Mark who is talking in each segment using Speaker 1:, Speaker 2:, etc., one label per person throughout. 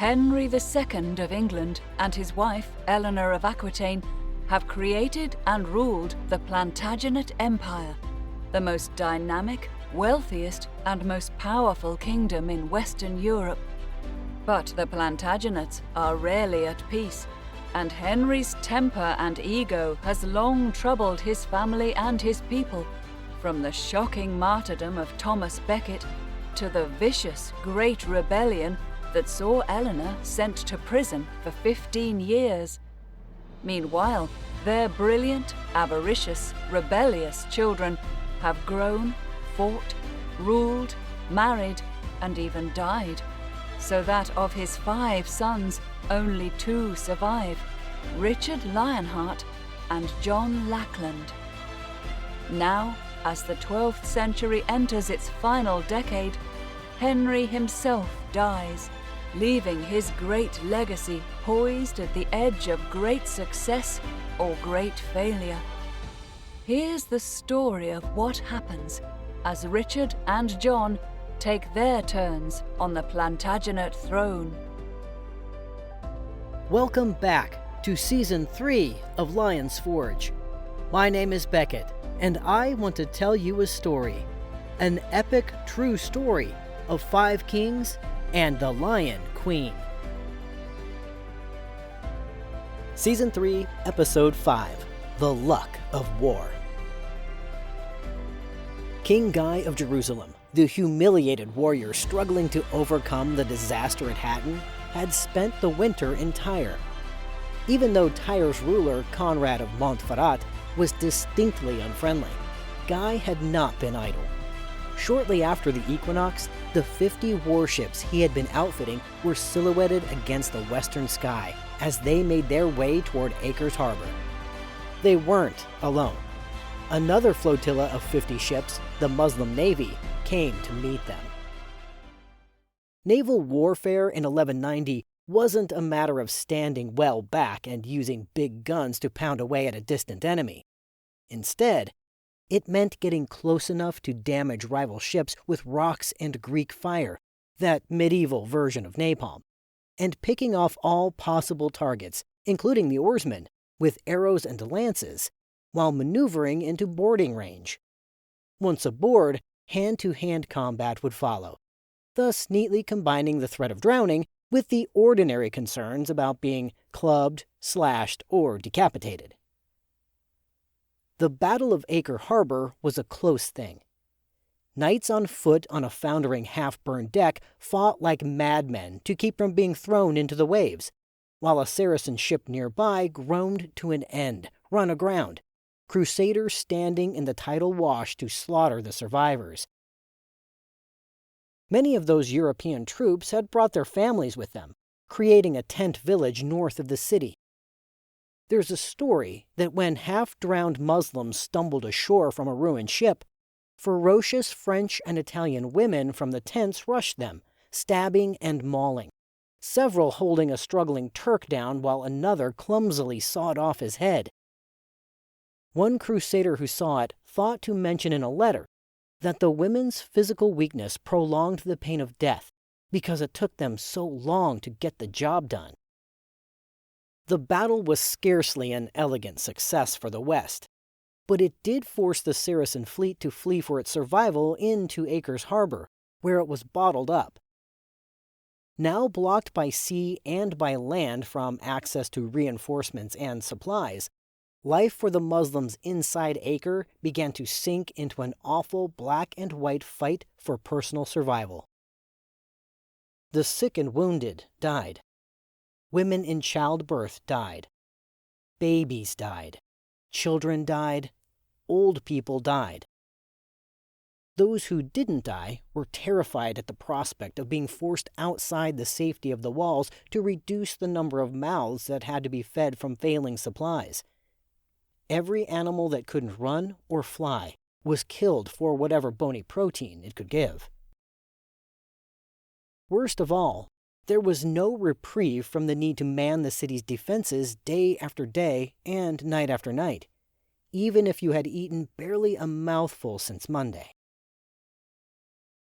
Speaker 1: Henry II of England and his wife, Eleanor of Aquitaine, have created and ruled the Plantagenet Empire, the most dynamic, wealthiest, and most powerful kingdom in Western Europe. But the Plantagenets are rarely at peace, and Henry's temper and ego has long troubled his family and his people, from the shocking martyrdom of Thomas Becket to the vicious Great Rebellion that saw Eleanor sent to prison for 15 years. Meanwhile, their brilliant, avaricious, rebellious children have grown, fought, ruled, married, and even died, so that of his 5 sons, only 2 survive, Richard Lionheart and John Lackland. Now, as the 12th century enters its final decade, Henry himself dies, leaving his great legacy poised at the edge of great success or great failure. Here's the story of what happens as Richard and John take their turns on the Plantagenet throne.
Speaker 2: Welcome back to Season 3 of Lion's Forge. My name is Beckett, and I want to tell you a story. An epic true story of 5 kings and the Lion Queen. Season 3, Episode 5, The Luck of War. King Guy of Jerusalem, the humiliated warrior struggling to overcome the disaster at Hattin, had spent the winter in Tyre. Even though Tyre's ruler, Conrad of Montferrat, was distinctly unfriendly, Guy had not been idle. Shortly after the equinox, the 50 warships he had been outfitting were silhouetted against the western sky as they made their way toward Acre's harbor. They weren't alone. Another flotilla of 50 ships, the Muslim Navy, came to meet them. Naval warfare in 1190 wasn't a matter of standing well back and using big guns to pound away at a distant enemy. Instead, it meant getting close enough to damage rival ships with rocks and Greek fire, that medieval version of napalm, and picking off all possible targets, including the oarsmen, with arrows and lances, while maneuvering into boarding range. Once aboard, hand-to-hand combat would follow, thus neatly combining the threat of drowning with the ordinary concerns about being clubbed, slashed, or decapitated. The Battle of Acre Harbor was a close thing. Knights on foot on a foundering half-burned deck fought like madmen to keep from being thrown into the waves, while a Saracen ship nearby groaned to an end, run aground, Crusaders standing in the tidal wash to slaughter the survivors. Many of those European troops had brought their families with them, creating a tent village north of the city. There's a story that when half-drowned Muslims stumbled ashore from a ruined ship, ferocious French and Italian women from the tents rushed them, stabbing and mauling, several holding a struggling Turk down while another clumsily sawed off his head. One crusader who saw it thought to mention in a letter that the women's physical weakness prolonged the pain of death because it took them so long to get the job done. The battle was scarcely an elegant success for the West, but it did force the Saracen fleet to flee for its survival into Acre's harbor, where it was bottled up. Now blocked by sea and by land from access to reinforcements and supplies, life for the Muslims inside Acre began to sink into an awful black and white fight for personal survival. The sick and wounded died. Women in childbirth died. Babies died. Children died. Old people died. Those who didn't die were terrified at the prospect of being forced outside the safety of the walls to reduce the number of mouths that had to be fed from failing supplies. Every animal that couldn't run or fly was killed for whatever bony protein it could give. Worst of all, there was no reprieve from the need to man the city's defenses day after day and night after night, even if you had eaten barely a mouthful since Monday.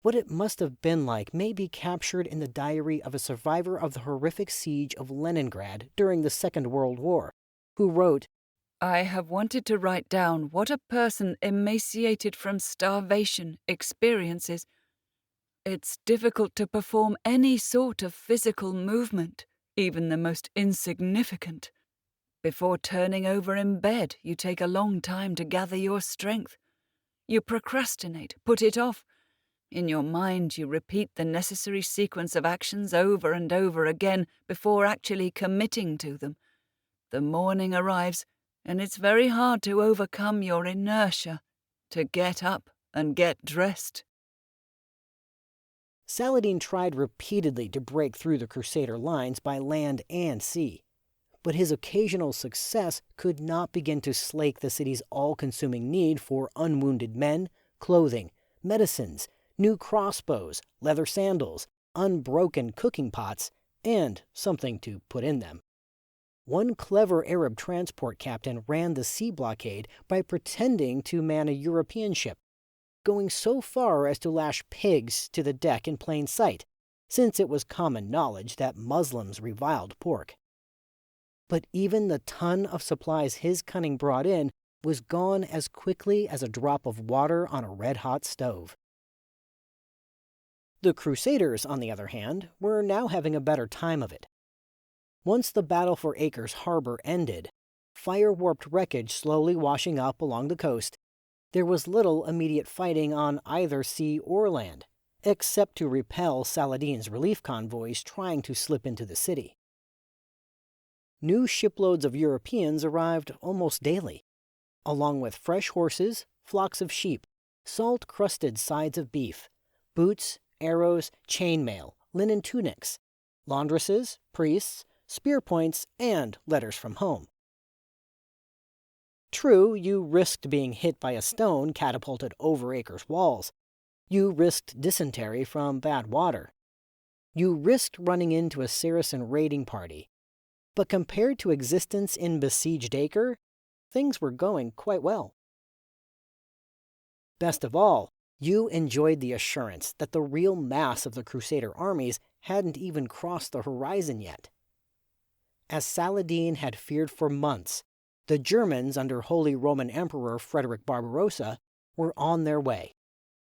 Speaker 2: What it must have been like may be captured in the diary of a survivor of the horrific siege of Leningrad during the Second World War, who wrote,
Speaker 1: "I have wanted to write down what a person emaciated from starvation experiences. It's difficult to perform any sort of physical movement, even the most insignificant. Before turning over in bed, you take a long time to gather your strength. You procrastinate, put it off. In your mind, you repeat the necessary sequence of actions over and over again before actually committing to them. The morning arrives, and it's very hard to overcome your inertia, to get up and get dressed."
Speaker 2: Saladin tried repeatedly to break through the Crusader lines by land and sea, but his occasional success could not begin to slake the city's all-consuming need for unwounded men, clothing, medicines, new crossbows, leather sandals, unbroken cooking pots, and something to put in them. One clever Arab transport captain ran the sea blockade by pretending to man a European ship, going so far as to lash pigs to the deck in plain sight, since it was common knowledge that Muslims reviled pork. But even the ton of supplies his cunning brought in was gone as quickly as a drop of water on a red-hot stove. The Crusaders, on the other hand, were now having a better time of it. Once the battle for Acre's harbor ended, fire-warped wreckage slowly washing up along the coast, there was little immediate fighting on either sea or land, except to repel Saladin's relief convoys trying to slip into the city. New shiploads of Europeans arrived almost daily, along with fresh horses, flocks of sheep, salt-crusted sides of beef, boots, arrows, chainmail, linen tunics, laundresses, priests, spear points, and letters from home. True, you risked being hit by a stone catapulted over Acre's walls. You risked dysentery from bad water. You risked running into a Saracen raiding party. But compared to existence in besieged Acre, things were going quite well. Best of all, you enjoyed the assurance that the real mass of the Crusader armies hadn't even crossed the horizon yet. As Saladin had feared for months, the Germans under Holy Roman Emperor Frederick Barbarossa were on their way,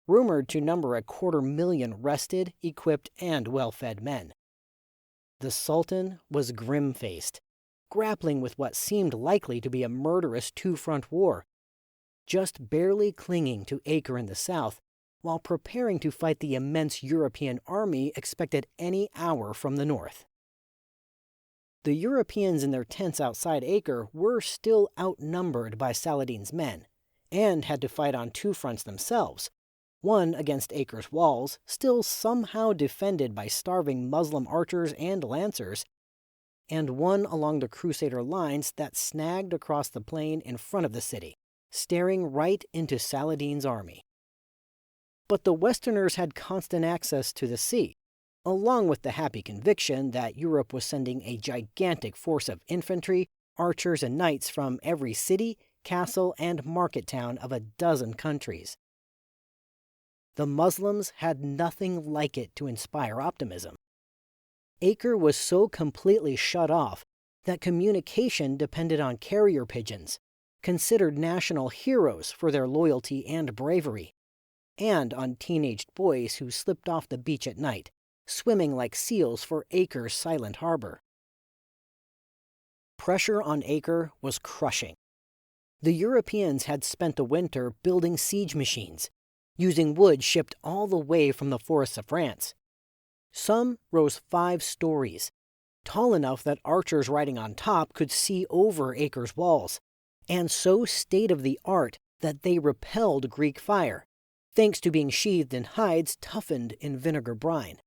Speaker 2: rumored to number 250,000 rested, equipped, and well-fed men. The Sultan was grim-faced, grappling with what seemed likely to be a murderous two-front war, just barely clinging to Acre in the south, while preparing to fight the immense European army expected any hour from the north. The Europeans in their tents outside Acre were still outnumbered by Saladin's men, and had to fight on two fronts themselves, one against Acre's walls, still somehow defended by starving Muslim archers and lancers, and one along the Crusader lines that snagged across the plain in front of the city, staring right into Saladin's army. But the Westerners had constant access to the sea, along with the happy conviction that Europe was sending a gigantic force of infantry, archers, and knights from every city, castle, and market town of a dozen countries. The Muslims had nothing like it to inspire optimism. Acre was so completely shut off that communication depended on carrier pigeons, considered national heroes for their loyalty and bravery, and on teenaged boys who slipped off the beach at night, swimming like seals for Acre's silent harbor. Pressure on Acre was crushing. The Europeans had spent the winter building siege machines, using wood shipped all the way from the forests of France. Some rose 5 stories, tall enough that archers riding on top could see over Acre's walls, and so state-of-the-art that they repelled Greek fire, thanks to being sheathed in hides toughened in vinegar brine.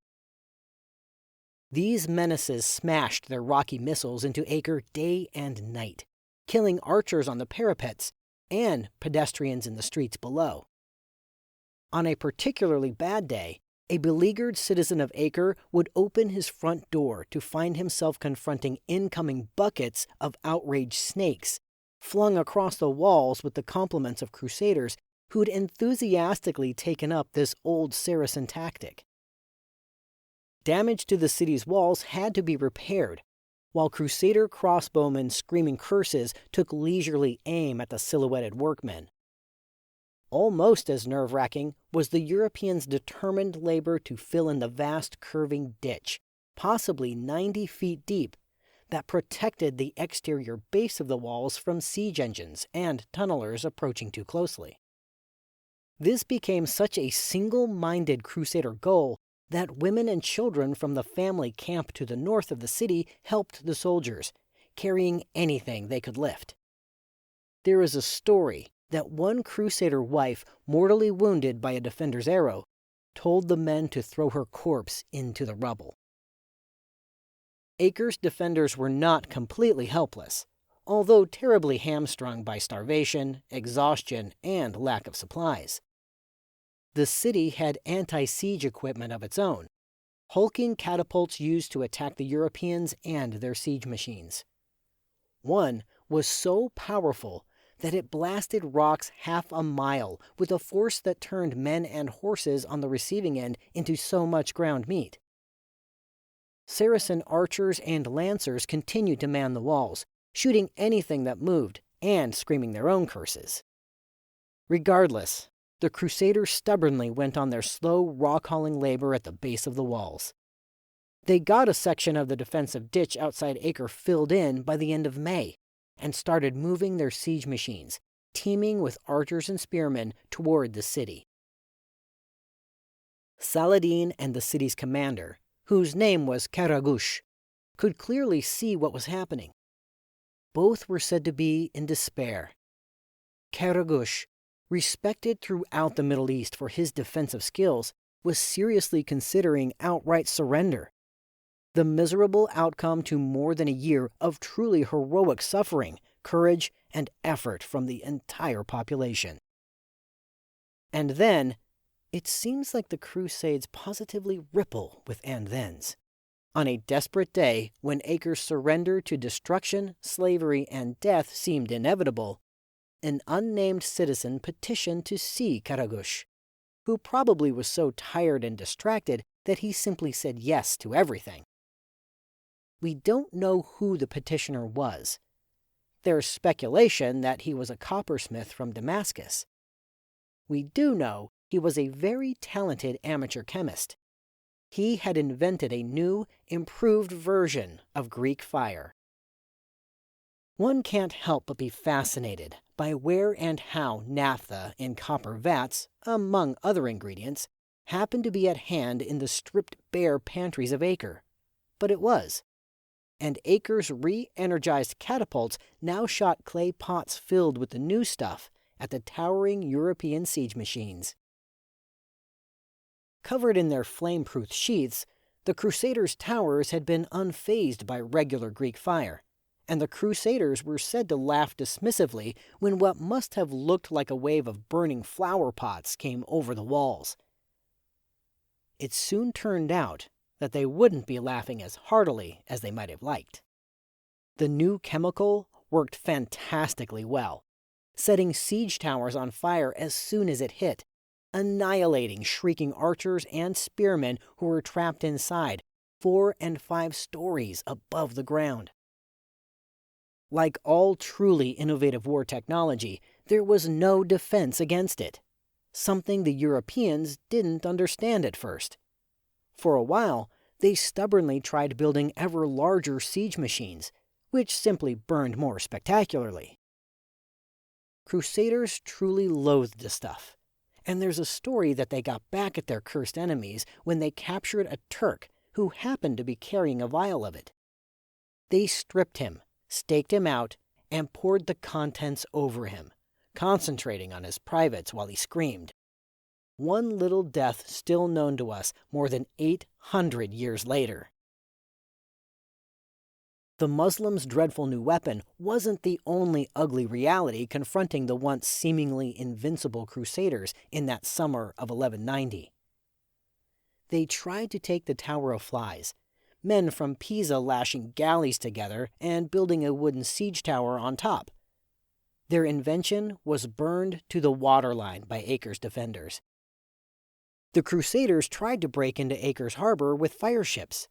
Speaker 2: These menaces smashed their rocky missiles into Acre day and night, killing archers on the parapets and pedestrians in the streets below. On a particularly bad day, a beleaguered citizen of Acre would open his front door to find himself confronting incoming buckets of outraged snakes, flung across the walls with the compliments of Crusaders who'd enthusiastically taken up this old Saracen tactic. Damage to the city's walls had to be repaired, while Crusader crossbowmen screaming curses took leisurely aim at the silhouetted workmen. Almost as nerve-wracking was the Europeans' determined labor to fill in the vast curving ditch, possibly 90 feet deep, that protected the exterior base of the walls from siege engines and tunnelers approaching too closely. This became such a single-minded Crusader goal that women and children from the family camp to the north of the city helped the soldiers, carrying anything they could lift. There is a story that one Crusader wife, mortally wounded by a defender's arrow, told the men to throw her corpse into the rubble. Acre's defenders were not completely helpless, although terribly hamstrung by starvation, exhaustion, and lack of supplies. The city had anti-siege equipment of its own, hulking catapults used to attack the Europeans and their siege machines. One was so powerful that it blasted rocks half a mile with a force that turned men and horses on the receiving end into so much ground meat. Saracen archers and lancers continued to man the walls, shooting anything that moved and screaming their own curses. Regardless, the Crusaders stubbornly went on their slow, rock-hauling labor at the base of the walls. They got a section of the defensive ditch outside Acre filled in by the end of May, and started moving their siege machines, teaming with archers and spearmen, toward the city. Saladin and the city's commander, whose name was Karagush, could clearly see what was happening. Both were said to be in despair. Karagush, respected throughout the Middle East for his defensive skills, was seriously considering outright surrender. The miserable outcome to more than a year of truly heroic suffering, courage, and effort from the entire population. And then, it seems like the Crusades positively ripple with and-thens. On a desperate day, when Acre's surrender to destruction, slavery, and death seemed inevitable, an unnamed citizen petitioned to see Karagush, who probably was so tired and distracted that he simply said yes to everything. We don't know who the petitioner was. There's speculation that he was a coppersmith from Damascus. We do know he was a very talented amateur chemist. He had invented a new, improved version of Greek fire. One can't help but be fascinated by where and how naphtha in copper vats, among other ingredients, happened to be at hand in the stripped-bare pantries of Acre. But it was. And Acre's re-energized catapults now shot clay pots filled with the new stuff at the towering European siege machines. Covered in their flame-proof sheaths, the Crusaders' towers had been unfazed by regular Greek fire, and the Crusaders were said to laugh dismissively when what must have looked like a wave of burning flower pots came over the walls. It soon turned out that they wouldn't be laughing as heartily as they might have liked. The new chemical worked fantastically well, setting siege towers on fire as soon as it hit, annihilating shrieking archers and spearmen who were trapped inside, 4 and 5 stories above the ground. Like all truly innovative war technology, there was no defense against it, something the Europeans didn't understand at first. For a while, they stubbornly tried building ever larger siege machines, which simply burned more spectacularly. Crusaders truly loathed the stuff, and there's a story that they got back at their cursed enemies when they captured a Turk who happened to be carrying a vial of it. They stripped him, staked him out, and poured the contents over him, concentrating on his privates while he screamed. One little death still known to us more than 800 years later. The Muslims' dreadful new weapon wasn't the only ugly reality confronting the once seemingly invincible Crusaders in that summer of 1190. They tried to take the Tower of Flies, men from Pisa lashing galleys together and building a wooden siege tower on top. Their invention was burned to the waterline by Acre's defenders. The Crusaders tried to break into Acre's harbor with fire ships.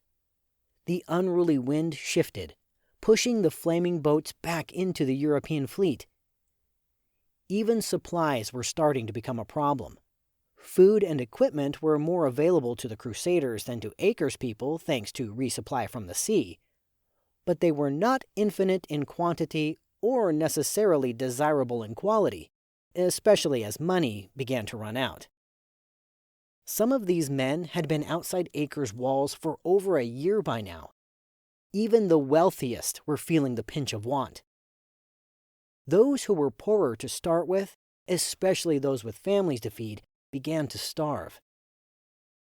Speaker 2: The unruly wind shifted, pushing the flaming boats back into the European fleet. Even supplies were starting to become a problem. Food and equipment were more available to the Crusaders than to Acre's people thanks to resupply from the sea, but they were not infinite in quantity or necessarily desirable in quality, especially as money began to run out. Some of these men had been outside Acre's walls for over a year by now. Even the wealthiest were feeling the pinch of want. Those who were poorer to start with, especially those with families to feed, began to starve.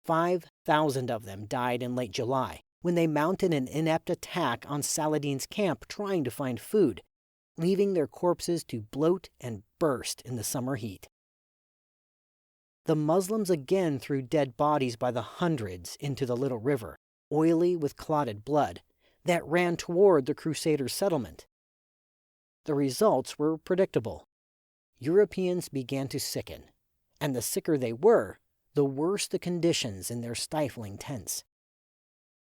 Speaker 2: 5,000 of them died in late July when they mounted an inept attack on Saladin's camp trying to find food, leaving their corpses to bloat and burst in the summer heat. The Muslims again threw dead bodies by the hundreds into the little river, oily with clotted blood, that ran toward the Crusaders' settlement. The results were predictable. Europeans began to sicken, and the sicker they were, the worse the conditions in their stifling tents.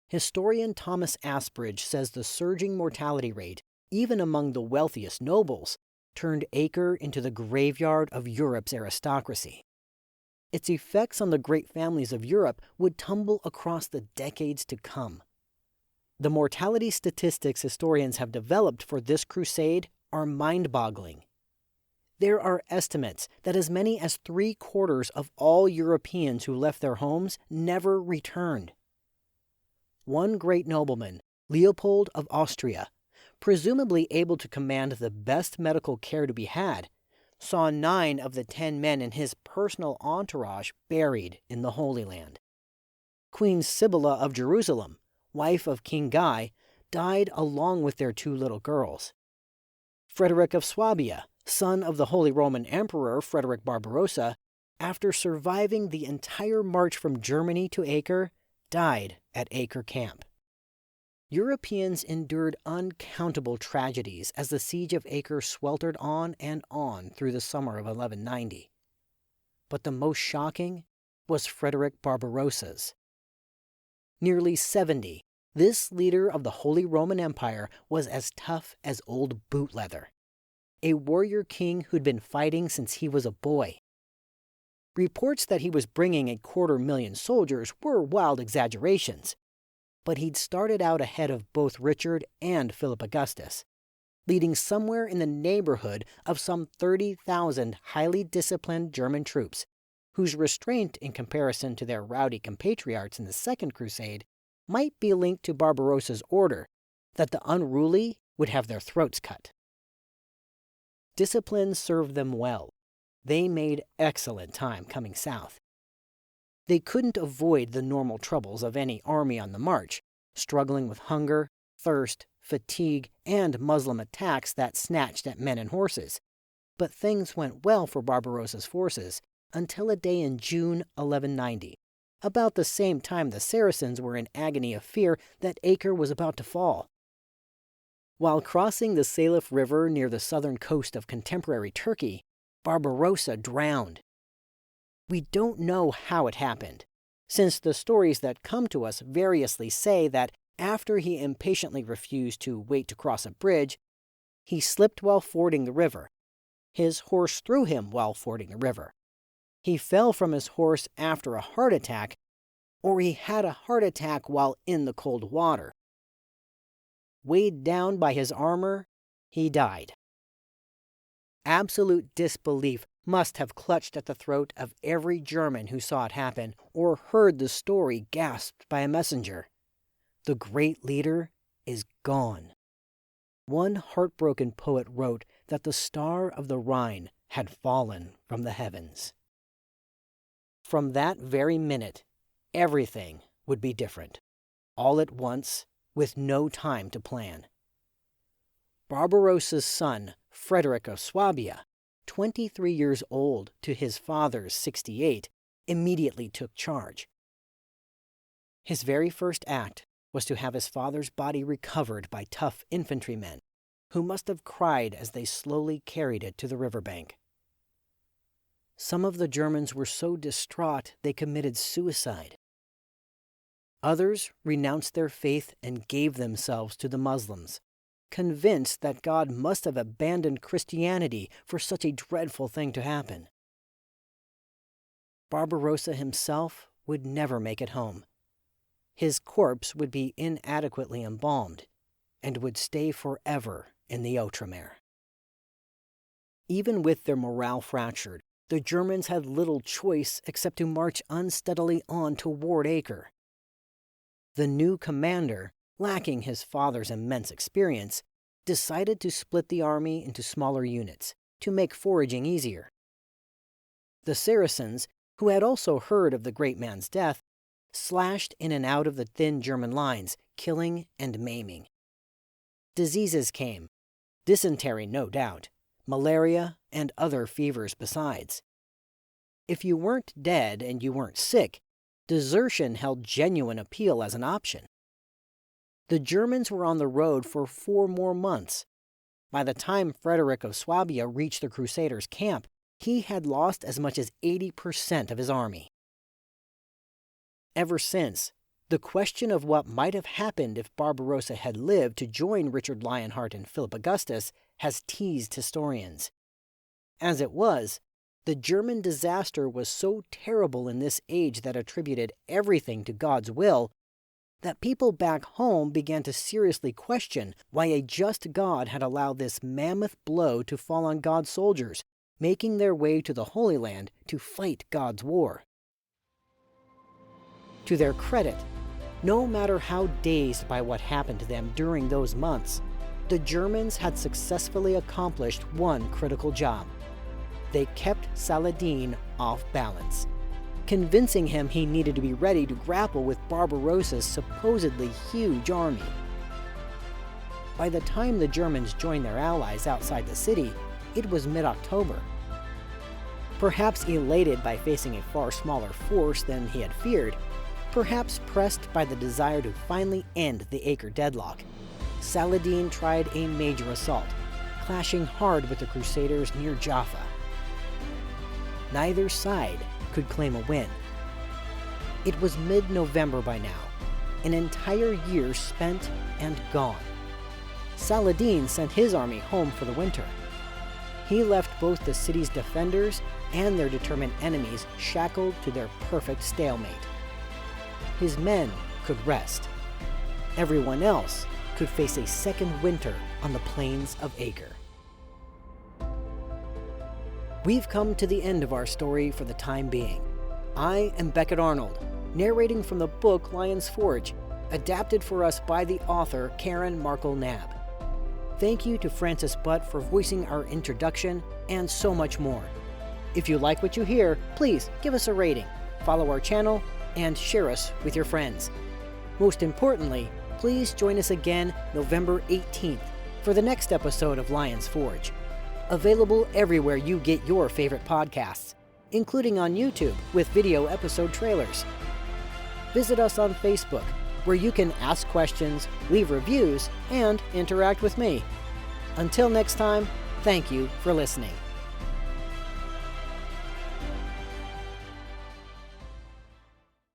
Speaker 2: Historian Thomas Asbridge says the surging mortality rate, even among the wealthiest nobles, turned Acre into the graveyard of Europe's aristocracy. Its effects on the great families of Europe would tumble across the decades to come. The mortality statistics historians have developed for this crusade are mind-boggling. There are estimates that as many as 3/4 of all Europeans who left their homes never returned. One great nobleman, Leopold of Austria, presumably able to command the best medical care to be had, saw 9 of the 10 men in his personal entourage buried in the Holy Land. Queen Sibylla of Jerusalem, wife of King Guy, died along with their 2 little girls. Frederick of Swabia, son of the Holy Roman Emperor Frederick Barbarossa, after surviving the entire march from Germany to Acre, died at Acre camp. Europeans endured uncountable tragedies as the siege of Acre sweltered on and on through the summer of 1190. But the most shocking was Frederick Barbarossa's. Nearly 70, this leader of the Holy Roman Empire was as tough as old boot leather, a warrior king who'd been fighting since he was a boy. Reports that he was bringing 250,000 soldiers were wild exaggerations, but he'd started out ahead of both Richard and Philip Augustus, leading somewhere in the neighborhood of some 30,000 highly disciplined German troops, whose restraint in comparison to their rowdy compatriots in the Second Crusade might be linked to Barbarossa's order that the unruly would have their throats cut. Discipline served them well. They made excellent time coming south. They couldn't avoid the normal troubles of any army on the march, struggling with hunger, thirst, fatigue, and Muslim attacks that snatched at men and horses. But things went well for Barbarossa's forces until a day in June 1190, about the same time the Saracens were in agony of fear that Acre was about to fall. While crossing the Salif River near the southern coast of contemporary Turkey, Barbarossa drowned. We don't know how it happened, since the stories that come to us variously say that after he impatiently refused to wait to cross a bridge, he slipped while fording the river. His horse threw him while fording the river. He fell from his horse after a heart attack, or he had a heart attack while in the cold water. Weighed down by his armor, he died. Absolute disbelief must have clutched at the throat of every German who saw it happen or heard the story gasped by a messenger. The great leader is gone. One heartbroken poet wrote that the star of the Rhine had fallen from the heavens. From that very minute, everything would be different, all at once, with no time to plan. Barbarossa's son, Frederick of Swabia, 23 years old to his father's 68, immediately took charge. His very first act was to have his father's body recovered by tough infantrymen, who must have cried as they slowly carried it to the riverbank. Some of the Germans were so distraught they committed suicide. Others renounced their faith and gave themselves to the Muslims, convinced that God must have abandoned Christianity for such a dreadful thing to happen. Barbarossa himself would never make it home. His corpse would be inadequately embalmed and would stay forever in the Outremer. Even with their morale fractured, the Germans had little choice except to march unsteadily on toward Acre. The new commander, lacking his father's immense experience, decided to split the army into smaller units to make foraging easier. The Saracens, who had also heard of the great man's death, slashed in and out of the thin German lines, killing and maiming. Diseases came, dysentery no doubt, malaria, and other fevers besides. If you weren't dead and you weren't sick, desertion held genuine appeal as an option. The Germans were on the road for 4 more months. By the time Frederick of Swabia reached the Crusaders' camp, he had lost as much as 80% of his army. Ever since, the question of what might have happened if Barbarossa had lived to join Richard Lionheart and Philip Augustus has teased historians. As it was, the German disaster was so terrible in this age that attributed everything to God's will that people back home began to seriously question why a just God had allowed this mammoth blow to fall on God's soldiers, making their way to the Holy Land to fight God's war. To their credit, no matter how dazed by what happened to them during those months, the Germans had successfully accomplished one critical job. They kept Saladin off balance, convincing him he needed to be ready to grapple with Barbarossa's supposedly huge army. By the time the Germans joined their allies outside the city, it was mid-October. Perhaps elated by facing a far smaller force than he had feared, perhaps pressed by the desire to finally end the Acre deadlock, Saladin tried a major assault, clashing hard with the Crusaders near Jaffa. Neither side could claim a win. It was mid-November by now, an entire year spent and gone. Saladin sent his army home for the winter. He left both the city's defenders and their determined enemies shackled to their perfect stalemate. His men could rest. Everyone else could face a second winter on the plains of Acre. We've come to the end of our story for the time being. I am Beckett Arnold, narrating from the book Lion's Forge, adapted for us by the author Karen Markle-Knabb. Thank you to Francis Butt for voicing our introduction, and so much more. If you like what you hear, please give us a rating, follow our channel, and share us with your friends. Most importantly, please join us again November 18th for the next episode of Lion's Forge. Available everywhere you get your favorite podcasts, including on YouTube with video episode trailers. Visit us on Facebook, where you can ask questions, leave reviews, and interact with me. Until next time, thank you for listening.